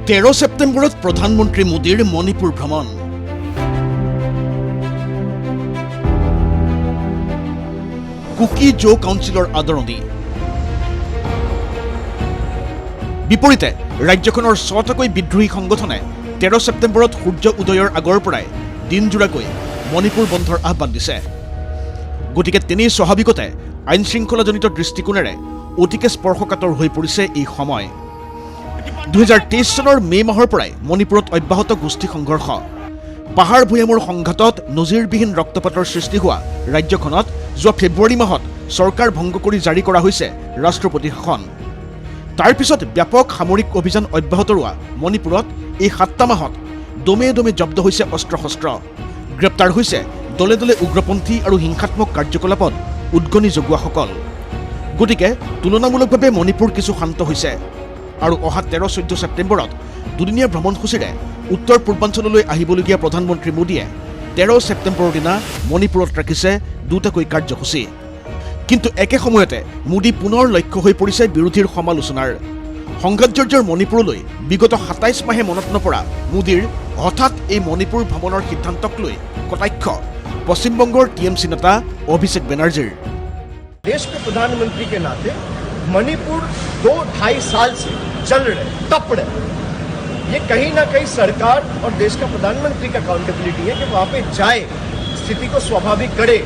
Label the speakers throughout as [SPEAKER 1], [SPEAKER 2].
[SPEAKER 1] 13 সেপ্টেম্বৰত প্ৰধানমন্ত্ৰী মোদীৰ মণিপুৰ ভ্ৰমণ। কুকি জো কাউন্সিলৰ আদৰণি। বিপৰীতে ৰাজ্যখনৰ 6টাকৈ বিদ্ৰোহী সংগঠনে 13 সেপ্টেম্বৰত সূৰ্য উদয়ৰ আগৰ পৰাই দিনজোৰাকৈ মণিপুৰ বন্ধৰ আহ্বান দিছে। গতিকে তেনেই স্বাভাৱিকতে আইন শৃংখলাজনিত দৃষ্টিকোণেৰে অতিকে স্পৰ্শকাতৰ হৈ পৰিছে এই সময়। 2023 চনৰ মে মাহৰ পৰাই মণিপুৰত অব্যাহত গোষ্ঠী সংঘৰ্ষ, পাহাৰ ভৈয়ামৰ সংঘাতত নজিৰবিহীন ৰক্তপাতৰ সৃষ্টি হোৱা ৰাজ্যখনত যোৱা ফেব্ৰুৱাৰী মাহত চৰকাৰ ভংগ কৰি জাৰি কৰা হৈছে ৰাষ্ট্ৰপতি শাসন। তাৰ পিছত ব্যাপক সামৰিক অভিযান অব্যাহত ৰোৱা মণিপুৰত এই 7টা মাহত দমে দমে জব্দ হৈছে অস্ত্ৰ শস্ত্ৰ, গ্ৰেপ্তাৰ হৈছে দলে দলে উগ্ৰপন্থী আৰু হিংসাত্মক কাৰ্যকলাপত উদগনি যোগোৱাসকল। গতিকে তুলনামূলকভাৱে মণিপুৰ কিছু শান্ত হৈছে আৰু অহা 13-14 ছেপ্টেম্বৰত দুদিনীয়া ভ্ৰমণসূচীৰে উত্তৰ পূৰ্বাঞ্চললৈ আহিবলগীয়া প্ৰধানমন্ত্ৰী মোদীয়ে 13 ছেপ্টেম্বৰৰ দিনা মণিপুৰত ৰাখিছে দুটাকৈ কাৰ্যসূচী। কিন্তু একে সময়তে মোদী পুনৰ লক্ষ্য হৈ পৰিছে বিৰোধীৰ সমালোচনাৰ। সংঘাতজৰ্জৰ মণিপুৰলৈ বিগত 27 মাহে মনত নপৰা মোদীৰ হঠাৎ এই মণিপুৰ ভ্ৰমণৰ সিদ্ধান্তক লৈ কটাক্ষ পশ্চিমবংগৰ টিএমচি নেতা অভিষেক বেনাৰ্জীৰ।
[SPEAKER 2] देश के प्रधानमंत्री के नाते मणिपुर 2-2.5 साल से चल रहे तप रहे, ये कहीं ना कहीं सरकार और देश का प्रधानमंत्री का अकाउंटेबिलिटी है कि वहां पे जाए, स्थिति को स्वाभाविक करे।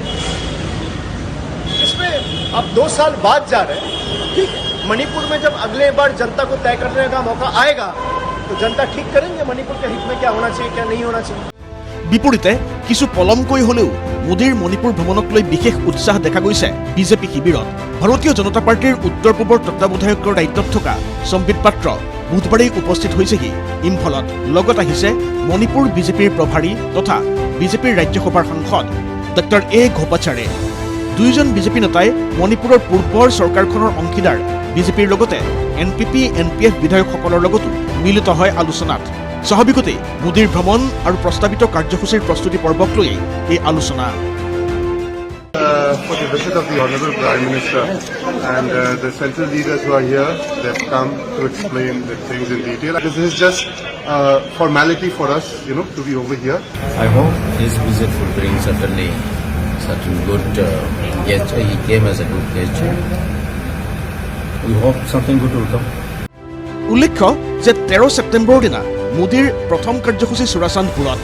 [SPEAKER 2] इसमें अब 2 साल बाद जा रहे हैं, ठीक है। मणिपुर में जब अगले बार जनता को तय करने का मौका आएगा तो जनता ठीक करेंगे मणिपुर के हित में क्या होना चाहिए क्या नहीं होना चाहिए।
[SPEAKER 1] বিপৰীতে কিছু পলমকৈ হলেও মোদীৰ মণিপুৰ ভ্ৰমণক লৈ বিশেষ উৎসাহ দেখা গৈছে বিজেপি শিবিৰত। ভাৰতীয় জনতা পাৰ্টীৰ উত্তৰ পূবৰ তত্ত্বাৱধায়কৰ দায়িত্বত থকা সম্বিত পাত্ৰ বুধবাৰেই উপস্থিত হৈছেহি ইম্ফলত। লগত আহিছে মণিপুৰ বিজেপিৰ প্ৰভাৰী তথা বিজেপিৰ ৰাজ্যসভাৰ সাংসদ ডক্টৰ এ ঘোপাচাৰে। দুয়োজন বিজেপি নেতাই মণিপুৰৰ পূৰ্বৰ চৰকাৰখনৰ অংশীদাৰ বিজেপিৰ লগতে NPP, NPF বিধায়কসকলৰ লগতো মিলিত হয় আলোচনাত। স্বাভাৱিকতেই মোদীৰ ভ্ৰমণ আৰু প্ৰস্তাৱিত কাৰ্যসূচীৰ প্ৰস্তুতি পৰ্বক লৈ এই আলোচনা।
[SPEAKER 3] For the visit of the Honorable Prime Minister and the central leaders who are here, they've come to explain the things in detail. This is just formality for us, to be over here.
[SPEAKER 4] I hope his visit will bring certainly certain good gesture. He came as a good gesture. We hope something good will come.
[SPEAKER 1] উল্লেখ্য যে 13 ছেপ্টেম্বৰৰ দিনা মোদীৰ প্ৰথম কাৰ্যসূচী চুৰাচান্দপুৰত।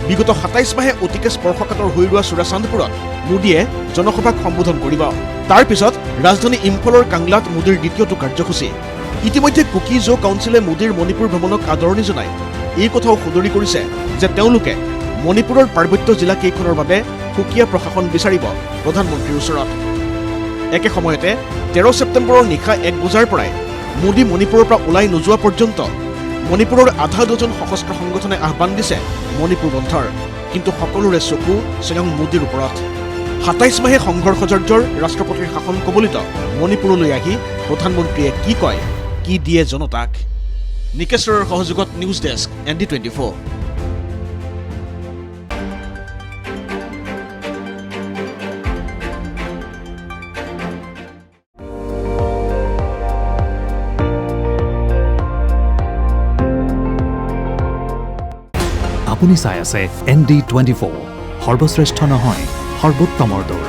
[SPEAKER 1] বিগত 27 মাহে অতিকে স্পৰ্শকাতৰ হৈ ৰোৱা চুৰাচান্দপুৰত মোদীয়ে জনসভাক সম্বোধন কৰিব। তাৰ পিছত ৰাজধানী ইম্ফলৰ কাংলাত মোদীৰ দ্বিতীয়টো কাৰ্যসূচী। ইতিমধ্যে কুকি জো কাউন্সিলে মোদীৰ মণিপুৰ ভ্ৰমণক আদৰণি জনাই এই কথাও সদৰি কৰিছে যে তেওঁলোকে মণিপুৰৰ পাৰ্বত্য জিলা কেইখনৰ বাবে সুকীয়া প্ৰশাসন বিচাৰিব প্ৰধানমন্ত্ৰীৰ ওচৰত। একে সময়তে 13 ছেপ্টেম্বৰৰ নিশা 1 বজাৰ পৰাই মোদী মণিপুৰৰ পৰা ওলাই নোযোৱা পৰ্যন্ত মণিপুৰৰ আধা ডজন সশস্ত্ৰ সংগঠনে আহ্বান দিছে মণিপুৰ বন্ধৰ। কিন্তু সকলোৰে চকু স্বয়ং মোদীৰ ওপৰত। 27 মাহে সংঘৰ্ষজৰ্জৰ ৰাষ্ট্ৰপতিৰ শাসন কবলিত মণিপুৰলৈ আহি প্ৰধানমন্ত্ৰীয়ে কি কয়, কি দিয়ে জনতাক। নিকেশ্বৰৰ সহযোগত নিউজ ডেস্ক ND24।
[SPEAKER 5] আপুনি চাই আছে ND24, সৰ্বশ্ৰেষ্ঠ নহয় সৰ্বোত্তমৰ দৌৰ।